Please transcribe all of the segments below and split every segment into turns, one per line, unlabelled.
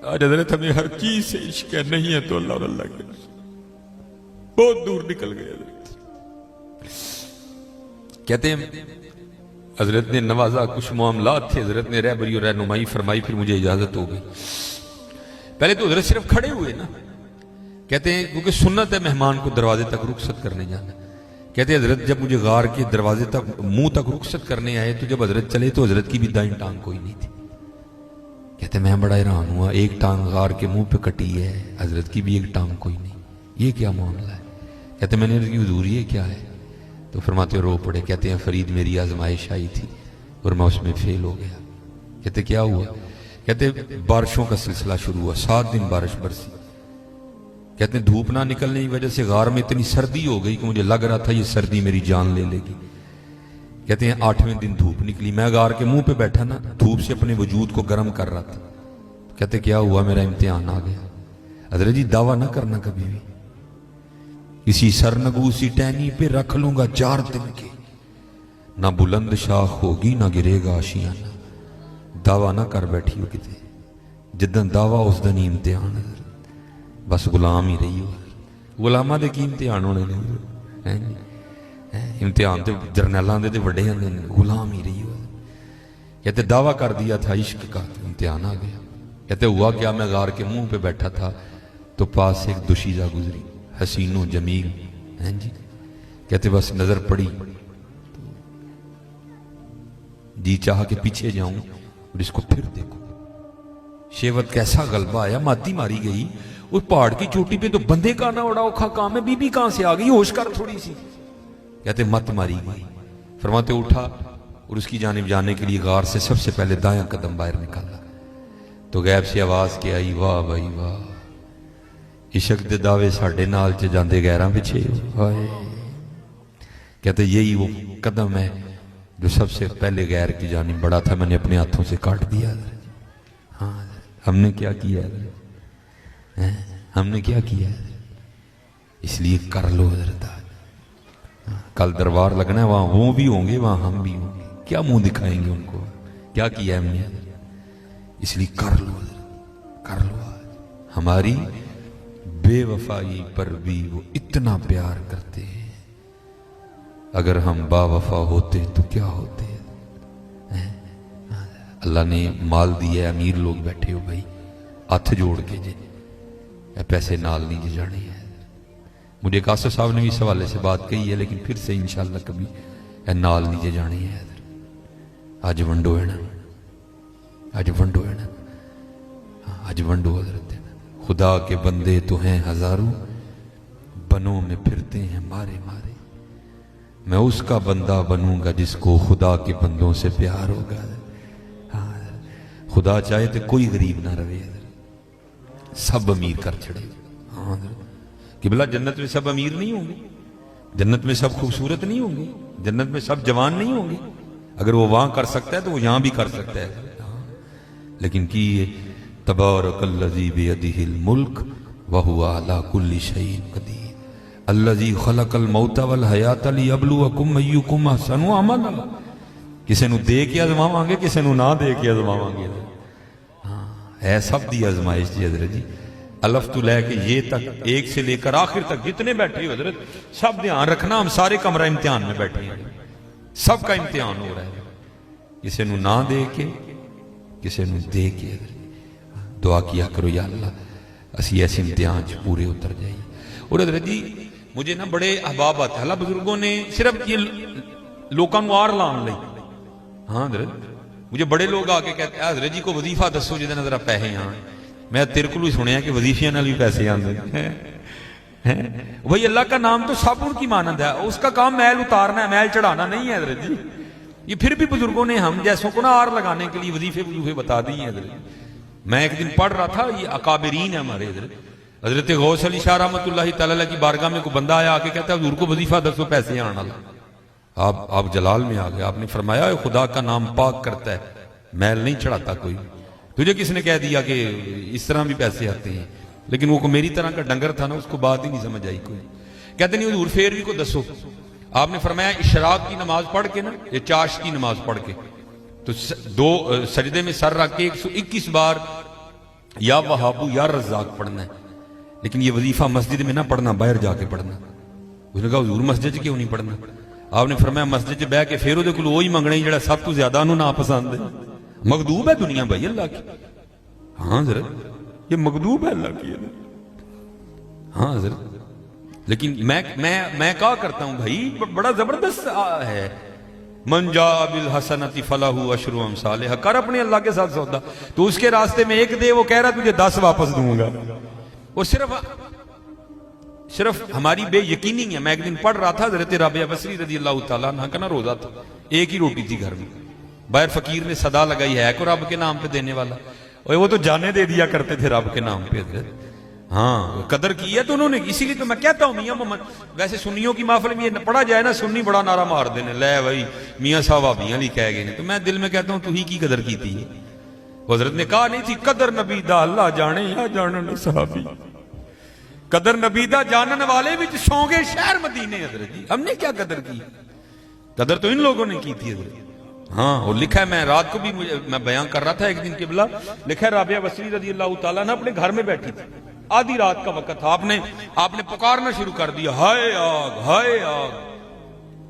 آج حضرت ہمیں ہر چیز سے عشق ہے، نہیں ہے تو اللہ اور اللہ کے بہت دور نکل گئے حضرت۔ کہتے ہیں حضرت نے نوازا، کچھ معاملات تھے، حضرت نے رہبری اور رہنمائی فرمائی، پھر مجھے اجازت ہو گئی۔ پہلے تو حضرت صرف کھڑے ہوئے نا، کہتے ہیں کیونکہ سنت ہے مہمان کو دروازے تک رخصت کرنے جانا۔ کہتے ہیں حضرت جب مجھے غار کے دروازے تک منہ تک رخصت کرنے آئے تو جب حضرت چلے تو حضرت کی بھی دائیں ٹانگ کوئی نہیں تھی۔ کہتے ہیں میں بڑا حیران ہوا، ایک ٹانگ غار کے منہ پہ کٹی ہے، حضرت کی بھی ایک ٹانگ کوئی نہیں، یہ کیا معاملہ ہے؟ کہتے ہیں میں نے عرض کی حضور یہ کیا ہے؟ تو فرماتے رو پڑے۔ کہتے ہیں فرید میری آزمائش آئی تھی اور میں اس میں فیل ہو گیا۔ کہتے کیا ہوا؟ کہتے بارشوں کا سلسلہ شروع ہوا، 7 دن بارش برسی۔ کہتے ہیں دھوپ نہ نکلنے کی وجہ سے غار میں اتنی سردی ہو گئی کہ مجھے لگ رہا تھا یہ سردی میری جان لے لے گی۔ کہتے ہیں 8ویں دن دھوپ نکلی، میں غار کے منہ پہ بیٹھا نا، دھوپ سے اپنے وجود کو گرم کر رہا تھا۔ کہتے کیا ہوا؟ میرا امتحان آ گیا۔ حضرت جی دعویٰ نہ کرنا کبھی بھی، کسی سرنگو سی ٹہنی پہ رکھ لوں گا 4 دن کے، نہ بلند شاخ ہوگی نہ گرے گا آشیانہ۔ دعویٰ نہ کر بیٹھی ہو کتے، جدن دعویٰ اس دن ہی امتحان ہے، بس غلام ہی رہی ہو۔ غلامہ دے کی امتحان ہونے نے، امتحان تے جرنیلاں دے بڑے ہیں، غلام ہی رہی ہو۔ کہتے دعویٰ کر دیا تھا عشق کا، امتحان آ گیا۔ کہتے ہوا کیا، میں غار کے منہ پہ بیٹھا تھا تو پاس سے ایک دوشیزہ گزری، حسین و جمیل ہیں جی۔ کہتے بس نظر پڑی، جی چاہا کہ پیچھے جاؤں اور اس کو پھر دیکھوں۔ شیوت کیسا غلبہ آیا، ماتی ماری گئی۔ اس پہاڑ کی چوٹی پہ تو بندے کا نہ اڑا اوکھا کام ہے، بی بی کہاں سے آ گئی، ہوش کر تھوڑی سی۔ کہتے مت ماری گئی۔ فرماتے اٹھا اور اس کی جانب جانے کے لیے غار سے سب سے پہلے دایاں قدم باہر نکالا تو غیب سے آواز کے آئی، واہ بھائی واہ، عشق دے دعوے ساڈے نال چ جاندے غیراں پیچھے ہائے۔ کہتے یہی وہ قدم ہے جو سب سے پہلے غیر کی جانب بڑھا تھا، میں نے اپنے ہاتھوں سے کاٹ دیا۔ ہاں ہم نے کیا کیا ہے، ہم نے کیا کیا ہے؟ اس لیے کر لو حضرت، کل دربار لگنا ہے، وہاں وہ بھی ہوں گے وہاں ہم بھی ہوں گے، کیا منہ دکھائیں گے ان کو، کیا کیا ہے ہم نے؟ اس لیے کر لو حضرت، کر لو۔ آج ہماری بے وفائی پر بھی وہ اتنا پیار کرتے ہیں، اگر ہم با وفا ہوتے تو کیا ہوتے؟ اللہ نے مال دیا ہے، امیر لوگ بیٹھے ہو بھائی، ہاتھ جوڑ کے جے پیسے نال نہیں جے جانے ہیں۔ مجھے قاسم صاحب نے بھی اس حوالے سے بات کہی ہے، لیکن پھر سے انشاءاللہ کبھی نال نہیں جے جانے ہیں۔ آج ونڈو ہے نا، آج ونڈو ہے نا، آج ونڈو حضرت ہے نا۔ خدا کے بندے تو ہیں ہزاروں، بنوں میں پھرتے ہیں مارے مارے، میں اس کا بندہ بنوں گا جس کو خدا کے بندوں سے پیار ہوگا۔ خدا چاہے تو کوئی غریب نہ رہے، سب امیر کر چھڑے۔ قبلہ جنت میں سب امیر نہیں ہوں گے، جنت میں سب خوبصورت نہیں ہوں گے، جنت میں سب جوان نہیں ہوں گے۔ اگر وہ وہاں کر سکتا ہے تو وہ یہاں بھی کر سکتا ہے، لیکن کی تبارک الذی بیدہ الملک وہو علی کل شیء قدیر الذی خلق الموت والحیات لیبلوکم ایکم احسن عملا۔ کسی نو دے کے آزماواں گے، کسی نو نہ دے کے آزماواں گے۔ ہے سب دی آزمائش جی حضرت جی، الف تو لے کے یہ تک، ایک سے لے کر آخر تک جتنے بیٹھے ہو حضرت، سب دھیان رکھنا ہم سارے کمرہ امتحان میں بیٹھے ہیں، سب کا امتحان ہو رہا ہے، کسی نو نہ دے کے کسی نو دے کے۔ دعا کیا کرو یا اللہ اسی ایسے امتحان پورے اتر جائیے۔ اور حضرت جی مجھے نا بڑے احباب آتے ہیں، اللہ بزرگوں نے صرف یہ لوکاں نو آر لان لئی۔ ہاں حضرت مجھے بڑے لوگ آ کے کہتے ہیں حضرت جی کو وظیفہ دسو جہاں نظر پیسے آن۔ میں تیرے کو سنیا کہ وظیفیاں نال بھی پیسے آندے ہیں۔ بھائی اللہ کا نام تو صابن کی مانند ہے، اس کا کام میل اتارنا ہے، میل چڑھانا نہیں ہے حضرت جی۔ یہ پھر بھی بزرگوں نے ہم جیسوں کو نا آر لگانے کے لیے وظیفے بتا دی ہیں حضرت۔ میں ایک دن پڑھ رہا تھا، یہ اکابرین ہیں ہمارے حضرت غوث علی شاہ رحمۃ اللہ تعالی کی بارگاہ میں کوئی بندہ آیا آ کے کہتا ہے حضور کو وظیفہ دسو پیسے آنے والا۔ آپ جلال میں آ گئے، آپ نے فرمایا خدا کا نام پاک کرتا ہے، میل نہیں چڑھاتا کوئی۔ تجھے کس نے کہہ دیا کہ اس طرح بھی پیسے آتے ہیں؟ لیکن وہ میری طرح کا ڈنگر تھا نا، اس کو بات ہی نہیں سمجھ آئی کوئی۔ کہتے نہیں حضور پھر بھی کو دسو۔ آپ نے فرمایا اشراق کی نماز پڑھ کے نا، یہ چاش کی نماز پڑھ کے تو 2 سجدے میں سر رکھ کے 121 بار یا وہابو یا رزاق پڑھنا ہے، لیکن یہ وظیفہ مسجد میں نہ پڑھنا، باہر جا کے پڑھنا۔ اس نے کہا حضور مسجد کیوں نہیں پڑھنا؟ آپ نے فرمایا مسجد چ بہ کے پھر وہ وہی منگنا جڑا سب تو زیادہ انہوں ناپسند ہے۔ مغضوب ہے دنیا بھائی اللہ کی، ہاں حضرت یہ مغضوب ہے اللہ کی، ہاں حضرت۔ لیکن میں کہا کرتا ہوں بھائی بڑا زبردست ہے، من جاء بالحسنۃ فلہ عشر امثالھا، کر اپنے اللہ کے ساتھ سودا، تو اس کے راستے میں ایک دے، وہ کہہ رہا تجھے 10 واپس دوں گا۔ وہ صرف ہماری بے یقینی ہے۔ میں ایک دن پڑھ رہا تھا، حضرت رابعہ بصری رضی اللہ تعالیٰ عنہ کا نا روزہ تھا، ایک ہی روٹی تھی گھر میں، باہر فقیر نے صدا لگائی ہے کو رب کے نام پہ دینے والا، اور وہ تو جانے دے دیا کرتے تھے رب کے نام پہ حضرت، ہاں قدر کی ہے تو انہوں نے، اسی لیے تو میں کہتا ہوں میاں محمد، ویسے سنیوں کی محفل میں یہ پڑھا جائے نا، سنی بڑا نعرہ مار دینے لے بھائی میاں صاحب بھابیاں لی کہہ گئے، تو میں دل میں کہتا ہوں تو ہی کی قدر کی تھی۔ حضرت نے کہا نہیں تھی قدر نبی دا اللہ جانے یا جانن صحابی، قدر نبی دا جانن والے بھی سونگے شہر مدینے حضرت جی، ہم نے کیا قدر کی؟ قدر تو ان لوگوں نے کی تھی حضرت۔ ہاں اور لکھا ہے، میں رات کو بھی میں بیان کر رہا تھا ایک دن قبلہ، لکھا ہے رابعہ بصری رضی اللہ تعالیٰ نے اپنے گھر میں بیٹھی تھی، آدھی رات کا وقت تھا، آپ نے پکارنا شروع کر دیا، ہائے آگ ہائے آگ۔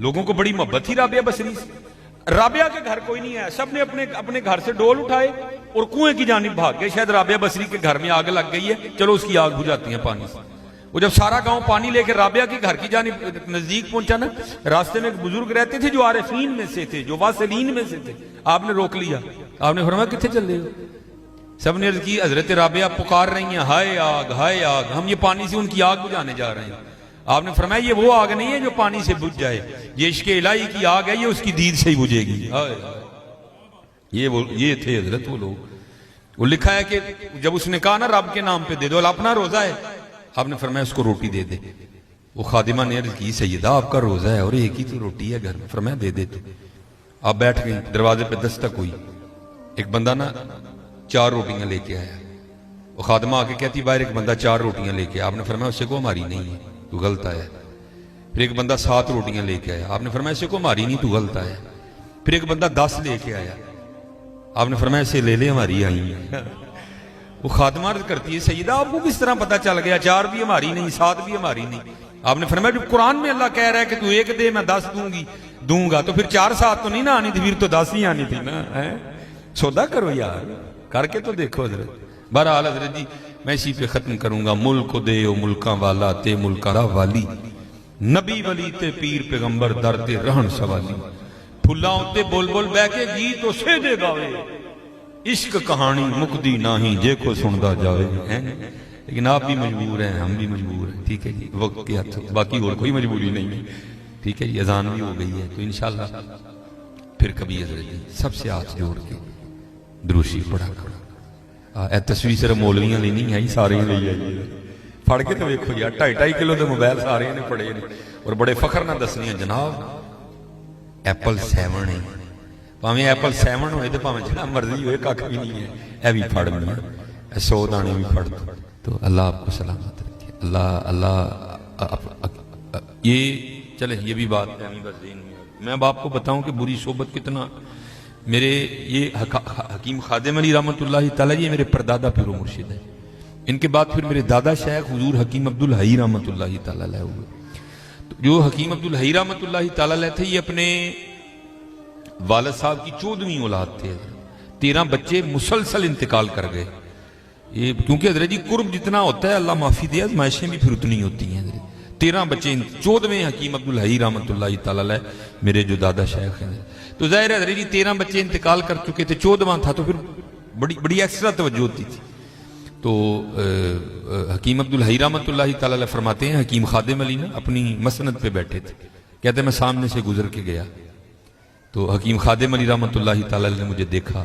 لوگوں کو بڑی محبت تھی رابعہ بصری سے، رابعہ کے گھر کوئی نہیں ہے، سب نے اپنے گھر سے ڈول اٹھائے اور کنویں کی جانب بھاگ گئے، شاید رابعہ بصری کے گھر میں آگ لگ گئی ہے، چلو اس کی آگ بجھاتی ہیں پانی سے۔ وہ جب سارا گاؤں پانی لے کے رابعہ کے گھر کی جانب نزدیک پہنچا نا، راستے میں ایک بزرگ رہتے تھے جو عارفین میں سے تھے، جو واصلین میں سے تھے، آپ نے روک لیا، آپ نے فرمایا کتنے چل رہے ہو؟ سب نے عرض کی حضرت رابعہ پکار رہی ہیں ہائے آگ ہائے آگ، ہم یہ پانی سے ان کی آگ بجھانے جا رہے ہیں۔ آپ نے فرمایا یہ وہ آگ نہیں ہے جو پانی سے بجھ جائے، یہ عشق الہی کی آگ ہے، یہ اس کی دید سے ہی بجھے گی۔ یہ تھے حضرت وہ لوگ۔ وہ لکھا ہے کہ جب اس نے کہا نا رب کے نام پہ دے دو، اپنا روزہ ہے، آپ نے فرمایا اس کو روٹی دے دے۔ وہ خادمہ نے عرض کی سیدہ آپ کا روزہ ہے اور ایک ہی تو روٹی ہے گھر میں، فرمایا دے دے تو۔ آپ بیٹھ گئی، دروازے پہ دستک ہوئی، ایک بندہ نا 4 روٹیاں لے کے آیا، وہ خادمہ آ کے کہتی باہر ایک بندہ 4 روٹیاں لے کے، آپ نے فرمایا اس سے کو ہماری نہیں ہے تو غلط آیا۔ پھر ایک بندہ 7 روٹیاں لے کے آیا، آپ نے فرمایا اس سے کو ہماری نہیں تو غلط آیا۔ پھر ایک بندہ 10 لے کے آیا، آپ نے فرمایا اسے لے لے ہماری آئی ہیں۔ وہ خادمہ عرض کرتی ہے سیدہ آپ کو کس طرح پتہ چل گیا 4 بھی ہماری نہیں 7 بھی ہماری نہیں؟ آپ نے فرمایا جب قرآن میں اللہ کہہ رہا ہے کہ تو ایک دے میں 10 دوں گا تو پھر 4 7 تو نہیں نہ آنی تھی، پھر تو 10 ہی آنی تھی نا۔ سودا کرو یار، کر کے تو دیکھو حضرت۔ بہرحال حضرت جی میں اسی پہ ختم کروں گا۔ ملک دے او ملکاں والا تے ملکاں دا والی، نبی ولی تے پیر پیغمبر در تے رہن سوالی، پھلاں تے بول بول بہ کے گیت تو سے دے گاوے، عشق کہانی مکدی نہیں جے کو سندا جاوے۔ لیکن آپ بھی مجبور ہیں، ہم بھی مجبور ہیں، ٹھیک ہے جی، وقت کے ہاتھ باقی اور کوئی مجبوری نہیں ہے، ٹھیک ہے جی۔ اذان بھی ہو گئی ہے تو انشاءاللہ پھر کبھی حضرت جی سب سے ہاتھ جوڑ کے دروشی پڑھا کرو۔ اے تصویر صرف مولویاں لی نہیں آئی، سارے لے آئیے، پڑھ کے تو دیکھو یار 2.5 کلو دے موبائل سارے نے پڑھے نے، اور بڑے فخر نہ دسنی ہیں جناب ایپل 7 ہے، پاویں ایپل 7 ہوئے تو پاویں جناب مرضی ہوئے کاکھ بھی نہیں ہے، اے بھی پڑھ لیا، 100 دانے بھی پڑھ دو۔ تو اللہ آپ کو سلامت رکھے، اللہ یہ چلے یہ بھی بات ہے میں اب آپ کو بتاؤں کہ بری صحبت کتنا، میرے یہ حکیم خادم علی رحمۃ اللہ تعالیٰ یہ میرے پردادا پیر و مرشد ہے، ان کے بعد پھر میرے دادا شیخ حضور حکیم عبدالحی رحمۃ اللہ تعالیٰ علیہ ہوئے۔ تو جو حکیم عبدالحی رحمۃ اللہ تعالیٰ علیہ تھے یہ اپنے والد صاحب کی 14ویں اولاد تھے، 13 بچے مسلسل انتقال کر گئے، یہ کیونکہ حضرت جی قرب جتنا ہوتا ہے اللہ معافی دے، آزمائشیں بھی پھر اتنی ہوتی ہیں حضرت۔ 13 بچے، 14ویں حکیم عبدالحی رحمۃ اللہ تعالیٰ علیہ میرے جو دادا شیخ ہیں، تو ظاہر ہے حضرت جی 13 بچے انتقال کر چکے تھے، 14واں تھا تو پھر بڑی ایکسٹرا توجہ ہوتی تھی۔ تو حکیم عبدالحی رحمۃ اللہ تعالیٰ علیہ فرماتے ہیں حکیم خادم علی نا اپنی مسند پہ بیٹھے تھے، کہتے ہیں میں سامنے سے گزر کے گیا تو حکیم خادم علی رحمۃ اللہ تعالیٰ نے مجھے دیکھا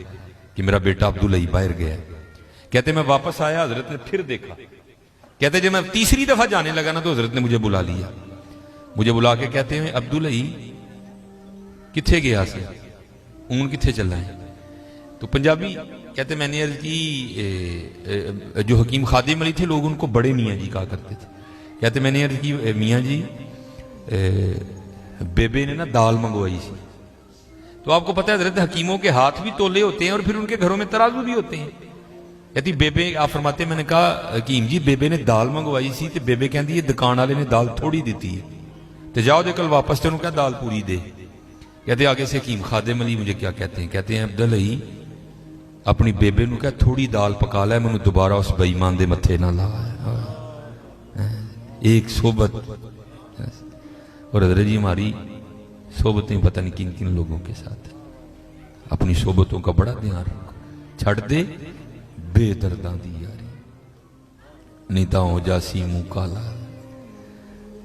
کہ میرا بیٹا عبدالحی باہر گیا، کہتے میں واپس آیا، حضرت نے پھر دیکھا، کہتے جب میں تیسری دفعہ جانے لگا نا تو حضرت نے مجھے بلا لیا، مجھے بلا کے کہتے ہیں عبدالحی کتھے گیا سے اون کتھے چلا ہے؟ تو پنجابی کہتے میں نے عرض کی جو حکیم خادم علی تھے لوگ ان کو بڑے میاں جی کہا کرتے تھے، کہتے میں نے عرض کی میاں جی بیبے نے نا دال منگوائی سی، تو آپ کو پتہ ہے حضرت حکیموں کے ہاتھ بھی تولے ہوتے ہیں اور پھر ان کے گھروں میں ترازو بھی ہوتے ہیں، کہتی بیبے آپ فرماتے میں نے کہا حکیم جی بیبے نے دال منگوائی سی تے بیبے کہندی یہ دکان والے نے دال تھوڑی دیتی ہے تے جاؤ دے کل واپس تے انہوں کہا دال پوری دے. کہتے آگے سے حکیم خادم علی مجھے کیا کہتے ہیں؟ کہتے ہیں عبدالعی اپنی بیبے نو کہا تھوڑی دال پکا لے میں دوبارہ اس بے ایمان دے متھے نہ لا. ایک صحبت. اور حضرت جی ہماری صحبتیں پتہ نہیں کن کن لوگوں کے ساتھ. اپنی صحبتوں کا بڑا دھیان رکھو. چھڑ دے بے درداں دی یاری نہیں تا ہو جاسی منہ کالا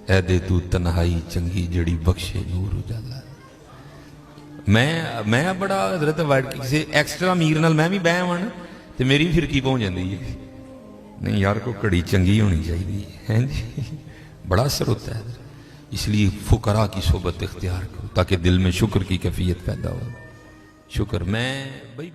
اے دے تو تنہائی چنگی جڑی بخشے نور اجالا. میں بڑا حضرت وائٹ کسی ایکسٹرا امیر نال میں بھی بہ ہوں تو میری بھی فرقی پہنچ جاتی ہے. نہیں یار کو کڑی چنگی ہونی چاہیے ہے جی. بڑا اثر ہوتا ہے. اس لیے فقراء کی صحبت اختیار کرو تاکہ دل میں شکر کی کیفیت پیدا ہو. شکر میں بھائی